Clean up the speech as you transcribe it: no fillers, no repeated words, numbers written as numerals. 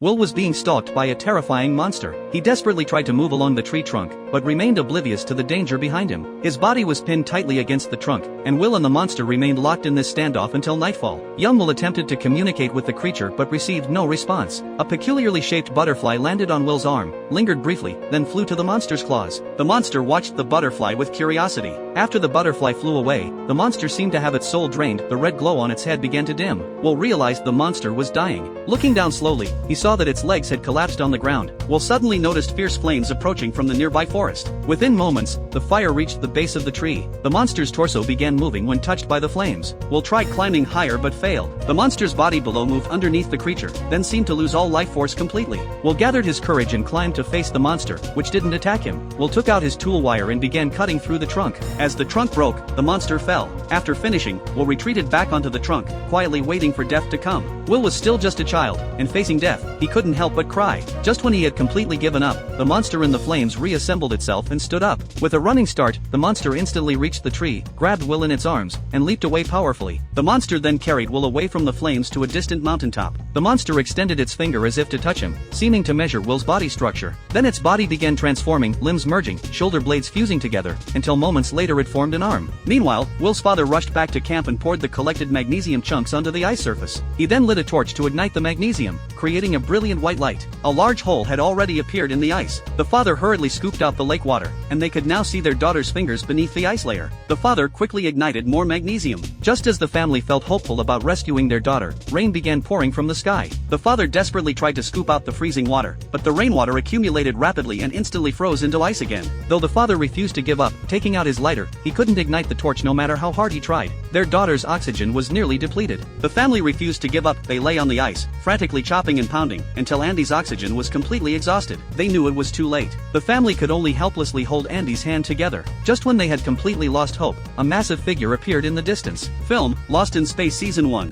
Will was being stalked by a terrifying monster. He desperately tried to move along the tree trunk, but remained oblivious to the danger behind him. His body was pinned tightly against the trunk, and Will and the monster remained locked in this standoff until nightfall. Young Will attempted to communicate with the creature but received no response. A peculiarly shaped butterfly landed on Will's arm, lingered briefly, then flew to the monster's claws. The monster watched the butterfly with curiosity. After the butterfly flew away, the monster seemed to have its soul drained. The red glow on its head began to dim. Will realized the monster was dying. Looking down slowly, he saw that its legs had collapsed on the ground. Will suddenly noticed fierce flames approaching from the nearby forest. Within moments, the fire reached the base of the tree. The monster's torso began moving when touched by the flames. Will tried climbing higher but failed. The monster's body below moved underneath the creature, then seemed to lose all life force completely. Will gathered his courage and climbed to face the monster, which didn't attack him. Will took out his tool wire and began cutting through the trunk. As the trunk broke, the monster fell. After finishing, Will retreated back onto the trunk, quietly waiting for death to come. Will was still just a child, and facing death, he couldn't help but cry. Just when he had completely given up, the monster in the flames reassembled itself and stood up. With a running start, the monster instantly reached the tree, grabbed Will in its arms, and leaped away powerfully. The monster then carried Will away from the flames to a distant mountaintop. The monster extended its finger as if to touch him, seeming to measure Will's body structure. Then its body began transforming, limbs merging, shoulder blades fusing together, until moments later it formed an arm. Meanwhile, Will's father rushed back to camp and poured the collected magnesium chunks onto the ice surface. He then lit a torch to ignite the magnesium, creating a brilliant white light. A large hole had already appeared in the ice. The father hurriedly scooped out the lake water, and they could now see their daughter's fingers beneath the ice layer. The father quickly ignited more magnesium. Just as the family felt hopeful about rescuing their daughter, rain began pouring from the sky. The father desperately tried to scoop out the freezing water, but the rainwater accumulated rapidly and instantly froze into ice again. Though the father refused to give up, taking out his lighter, he couldn't ignite the torch no matter how hard he tried. Their daughter's oxygen was nearly depleted. The family refused to give up. They lay on the ice, frantically chopping and pounding, until Andy's oxygen was completely exhausted. They knew it was too late. The family could only helplessly hold Andy's hand together. Just when they had completely lost hope, a massive figure appeared in the distance. Film, Lost in Space Season 1.